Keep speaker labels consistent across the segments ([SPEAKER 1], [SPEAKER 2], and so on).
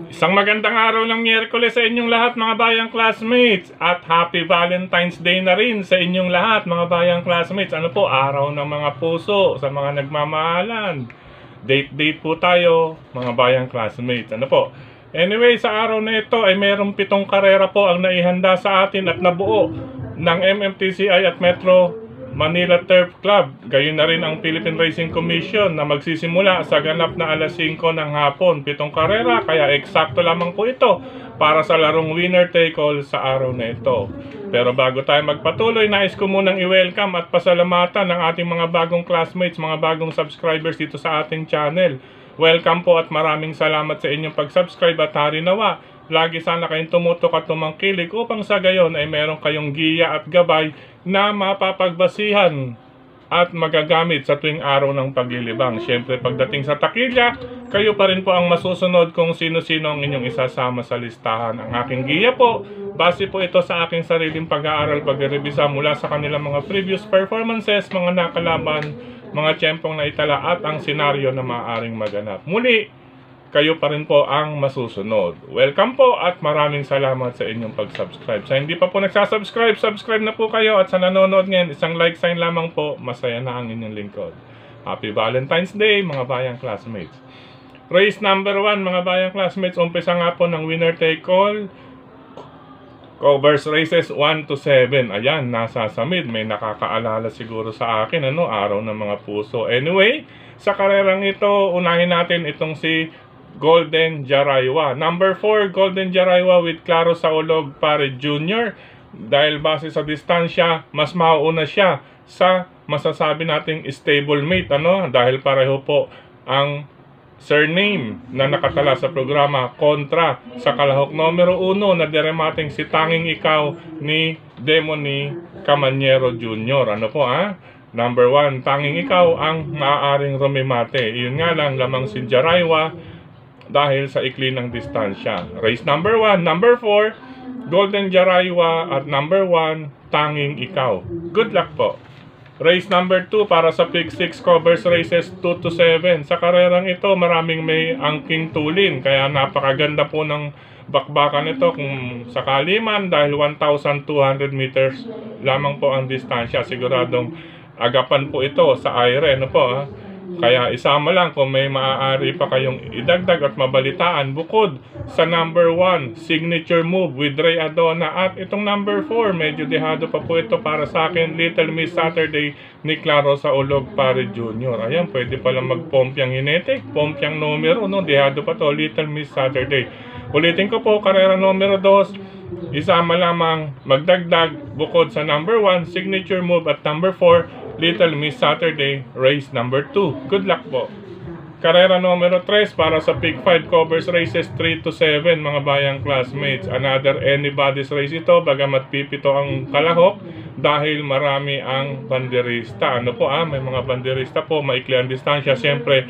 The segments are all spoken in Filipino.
[SPEAKER 1] Isang magandang araw ng Miyerkules sa inyong lahat mga bayang classmates, at Happy Valentine's Day na rin sa inyong lahat mga bayang classmates. Ano po, araw ng mga puso sa mga nagmamahalan. Date po tayo mga bayang classmates. Ano po? Anyway, sa araw na ito ay mayroong 7 karera po ang naihanda sa atin at nabuo ng MMTCI at Metro Manila Turf Club. Gayon na rin ang Philippine Racing Commission na magsisimula sa ganap na alas 5 ng hapon. 7 karera, kaya eksakto lamang po ito para sa larong winner take all sa araw na ito. Pero bago tayo magpatuloy, nais ko munang i-welcome at pasalamatan ng ating mga bagong classmates, mga bagong subscribers dito sa ating channel. Welcome po at maraming salamat sa inyong pag-subscribe at hari nawa lagi sana kayong tumutok at tumangkilik upang sa gayon ay meron kayong giya at gabay na mapapagbasihan at magagamit sa tuwing araw ng paglilibang. Siyempre pagdating sa takilya, kayo pa rin po ang masusunod kung sino-sino ang inyong isasama sa listahan. Ang aking giya po, base po ito sa aking sariling pag-aaral, pag-revisa mula sa kanilang mga previous performances, mga nakalaban, mga tiyempong naitala at ang senaryo na maaaring maganap. Muli, kayo pa rin po ang masusunod. Welcome po at maraming salamat sa inyong pag-subscribe. Sa hindi pa po nagsasubscribe, subscribe na po kayo, at sa nanonood ngayon, isang like sign lamang po, masaya na ang inyong lingkod. Happy Valentine's Day mga bayang classmates. Race number 1 mga bayang classmates, umpisa nga po ng winner take all. Covers races 1 to 7. Ayan, nasa samid. May nakakaalala siguro sa akin, araw ng mga puso. Anyway, sa karerang ito, unahin natin itong si Golden Jaraywa. Number 4, Golden Jaraywa with Claro Saulog Pare Jr. Dahil base sa distansya, mas mauuna siya sa masasabi nating stablemate. Dahil pareho po ang surname na nakatala sa programa kontra sa kalahok numero 1 na diremating si Tanging Ikaw ni Demony Camanyero Jr. Number 1, Tanging Ikaw ang maaaring rumimate. Iyon nga lang, lamang si Jaraywa dahil sa ikli ng distansya. Race number 1, number 4, Golden Jaraywa at number 1, Tanging Ikaw. Good luck po. Race number 2 para sa Pick 6 covers races 2 to 7. Sa karerang ito, maraming may angking tulin, kaya napakaganda po ng bakbakan ito kung sakali man, dahil 1,200 meters lamang po ang distansya. Siguradong agapan po ito sa aire. Kaya isama lang kung may maaari pa kayong idagdag at mabalitaan bukod sa number 1, signature move with Ray Adona, at itong number 4, medyo dehado pa po ito para sa akin, Little Miss Saturday ni Claro Saulog Pare Jr. Ayan, pwede palang magpompiang hinetik, pompiang numero, dehado pa to, Little Miss Saturday. Ulitin ko po, karera numero 2, isama lamang magdagdag bukod sa number 1, signature move, at number 4, Little Miss Saturday, race number 2. Good luck po. Karera numero 3 para sa Pick 5 covers races 3 to 7 mga bayang classmates. Another anybody's race ito, bagamat pipito ang kalahok dahil marami ang banderista. May mga banderista po, maikli ang distansya. Siyempre,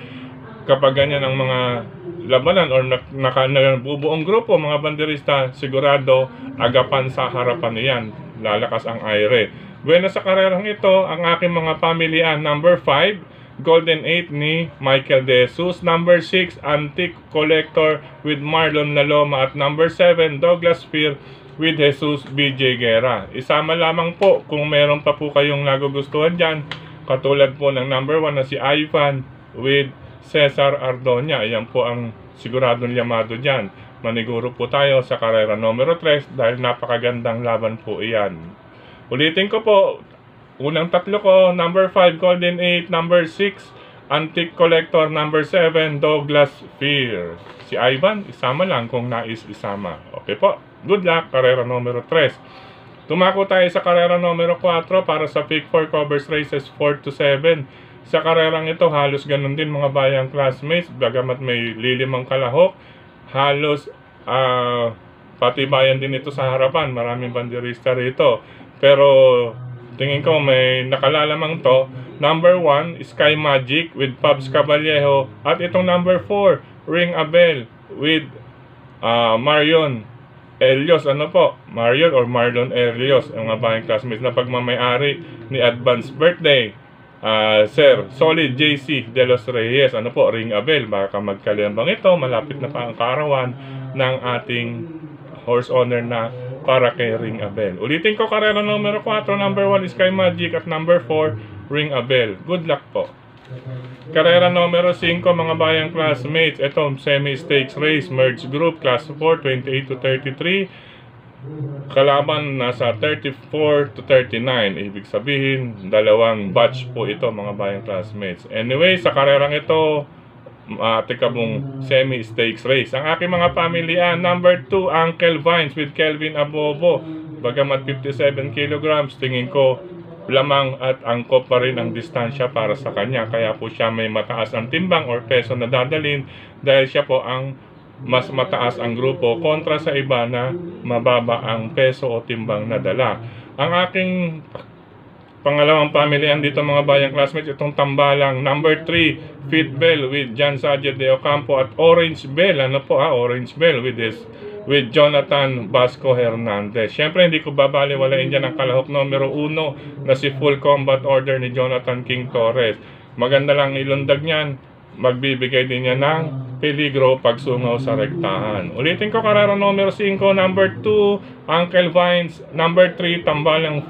[SPEAKER 1] kapag ganyan ang mga labanan or nabubuong grupo, mga banderista, sigurado agapan sa harapan niyan. Lalakas ang aire. Bueno, sa karerang ito, ang aking mga pamilyan, number 5, Golden 8 ni Michael De Jesus, number 6, Antique Collector with Marlon Naloma, at number 7, Douglas Spear with Jesus BJ Guerra. Isama lamang po kung meron pa po kayong nagugustuhan dyan, katulad po ng number 1 na si Ivan with Cesar Ardoña. Ayan po ang siguradong llamado dyan. Maniguro po tayo sa karera numero 3 dahil napakagandang laban po iyan. Ulitin ko po, unang tatlo ko, number 5, Golden 8, number 6, Antique Collector, number 7, Douglas Spear. Si Ivan, isama lang kung nais isama. Okay po, good luck, karera numero 3. Tumako tayo sa karera numero 4 para sa Pick 4 covers races 4 to 7. Sa karerang ito, halos ganun din mga bayang classmates, bagamat may lilimang kalahok, halos patibayan din ito sa harapan, maraming banderista rito. Pero tingin ko may nakalalamang to. Number 1, Sky Magic with Pabs Caballejo, at itong number 4, Ring a Bell with Marion Elios. Marion or Marlon Elios, ang mga bayang classmates na pagmamayari ni Advance Birthday. Sir Solid JC De Los Reyes, ano po, ring a bell, baka magkalembang ito, malapit na pa ang kaarawan ng ating horse owner na para kay ring a bell. Ulitin ko, karera numero 4, number 1 Sky Magic at number 4 ring a bell. Good luck po. Karera numero 5 mga bayang classmates, ito semi-stakes race, merge group, class 4, 28 to 33. Kalaban nasa 34 to 39, ibig sabihin dalawang batch po ito mga bayang classmates. Anyway, sa karerang ito, tikabong semi-stakes race. Ang aking mga pamilya, number 2 Uncle Vines with Kelvin Abobo. Bagamat 57 kilograms, tingin ko lamang at angkop pa rin ang distansya para sa kanya. Kaya po siya may mataas ang timbang or peso na dadalhin dahil siya po ang mas mataas ang grupo kontra sa iba na mababa ang peso o timbang na dala. Ang aking pangalawang pamilyan dito mga bayang classmates, itong tambalang number 3 Fit Bell with Jan Sadia de Ocampo at Orange Bell, ano po Orange Bell with Jonathan Basco Hernandez. Siyempre hindi ko babaliwalain dyan ang kalahok numero 1 na si Full Combat Order ni Jonathan King Torres. Maganda lang ilundag niyan, magbibigay din niya ng peligro pag sungaw sa rektahan. Ulitin ko, karera numero 5, number 2 Uncle Vines, number 3 tambalang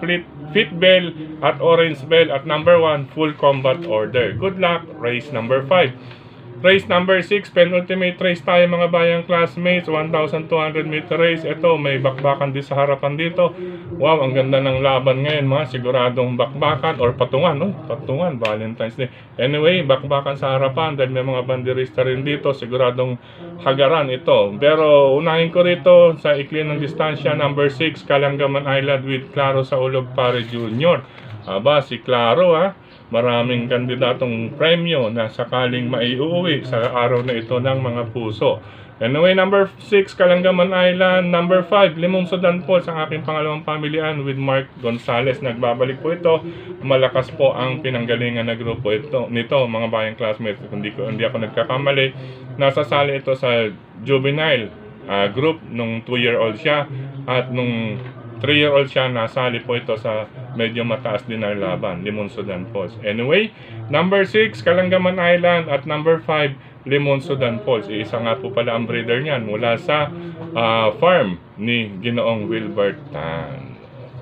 [SPEAKER 1] Fit Bell at Orange Bell at number 1 Full Combat Order. Good luck. Race number 5. Race number 6, penultimate race tayo mga bayang classmates, 1,200 meter race. Ito, may bakbakan din sa harapan dito. Wow, ang ganda ng laban ngayon mga, siguradong bakbakan or patungan, no? Patungan, Valentine's Day. Anyway, bakbakan sa harapan dahil may mga banderista rin dito, siguradong hagaran ito. Pero unahin ko rito sa ikli ng distansya, number 6, Kalangaman Island with Claro Saulog Pare Jr. Aba, si Claro maraming kandidatong premyo na sakaling maiuwi sa araw na ito ng mga puso. Anyway, number 6, Kalangaman Island. Number 5, Limong Sudan po sa aking pangalawang pamilyan with Mark Gonzales. Nagbabalik po ito. Malakas po ang pinanggalingan na grupo nito, mga bayang classmates. Hindi ako nagkakamali. Nasasali ito sa juvenile group nung 2-year-old siya at nung 3-year-old siya, nasali po ito sa medyo mataas din na laban, Limon Sudan Falls. Anyway, number 6, Kalangaman Island at number 5, Limon Sudan Falls. Isa nga po pala ang breeder niyan mula sa farm ni Ginoong Wilbert Tan.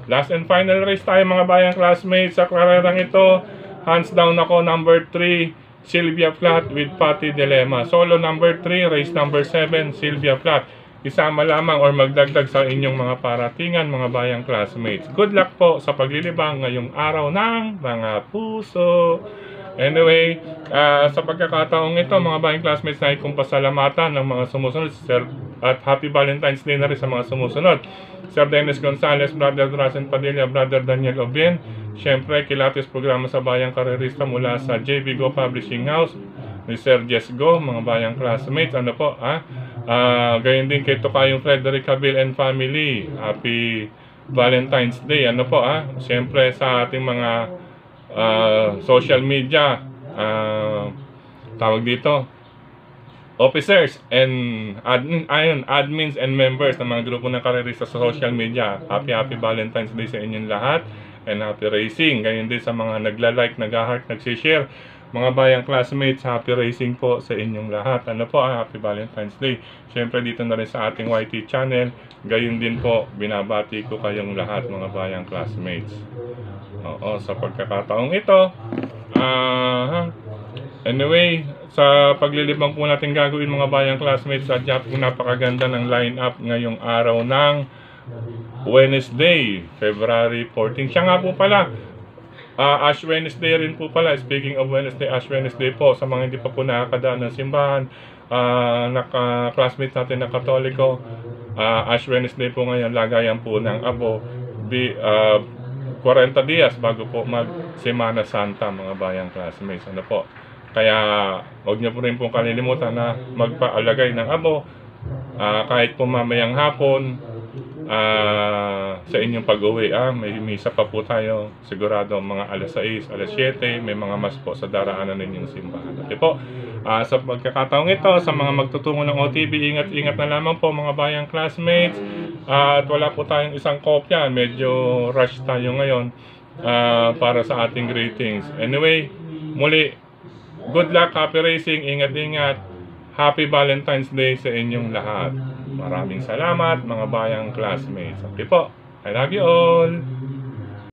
[SPEAKER 1] Last and final race tayo mga bayang classmates. Sa karerang ito, hands down ako, number 3, Sylvia Flat with Patty Dilema. Solo number 3, race number 7, Sylvia Flat. Isama lamang or magdagdag sa inyong mga paratingan mga bayang classmates. Good luck po sa paglilibang ngayong araw ng mga puso. Anyway, sa pagkakataong ito mga bayang classmates, nais kong pasalamatan ng mga sumusunod, Sir, at Happy Valentine's Day na rin sa mga sumusunod. Sir Dennis Gonzales, Brother Drazen Padilla, Brother Daniel Obien. Siyempre, kilatis programa sa bayang karerista mula sa JB Go Publishing House ni Sir Jess Go, mga bayang classmates. Ano po, gayon din kay Tokayong Frederick Habil and family. Happy Valentine's Day. Ano po, siyempre sa ating mga social media, tawag dito, officers and admins and members ng mga grupo ng karerista sa social media. Happy Valentine's Day sa inyong lahat and happy racing. Gayon din sa mga nagla-like, nag-heart, nag-share. Mga bayang classmates, happy racing po sa inyong lahat. Ano po, happy Valentine's Day. Siyempre dito na rin sa ating YT channel. Gayon din po, binabati ko kayong lahat mga bayang classmates. Oo, sa pagkakataong ito, anyway, sa paglilibang po natin gagawin mga bayang classmates, sadya po napakaganda ng line-up ngayong araw ng Wednesday, February 14. Siya nga po pala, Ash Wednesday rin po pala. Speaking of Wednesday, Ash Wednesday po sa mga hindi pa po nakakadaan ng simbahan, classmates natin na Katoliko, Ash Wednesday po ngayon, lagayan po ng abo 40 dias bago po mag Semana Santa mga bayang classmates. Ano po, kaya huwag niyo po rin pong kalilimutan na magpaalagay ng abo kahit po mamayang hapon. Sa inyong pag-uwi, may misa pa po tayo, sigurado mga alas 6, alas 7, may mga mas po sa daraanan ninyong simbahan. Okay po, sa pagkakataong ito, sa mga magtutungo ng OTB, ingat-ingat na lamang po mga bayang classmates. At wala po tayong isang kopya, medyo rush tayo ngayon. para sa ating greetings. Anyway, muli, good luck, happy racing, ingat-ingat. Happy Valentine's Day sa inyong lahat. Maraming salamat mga bayang classmates. Okay po, I love you all.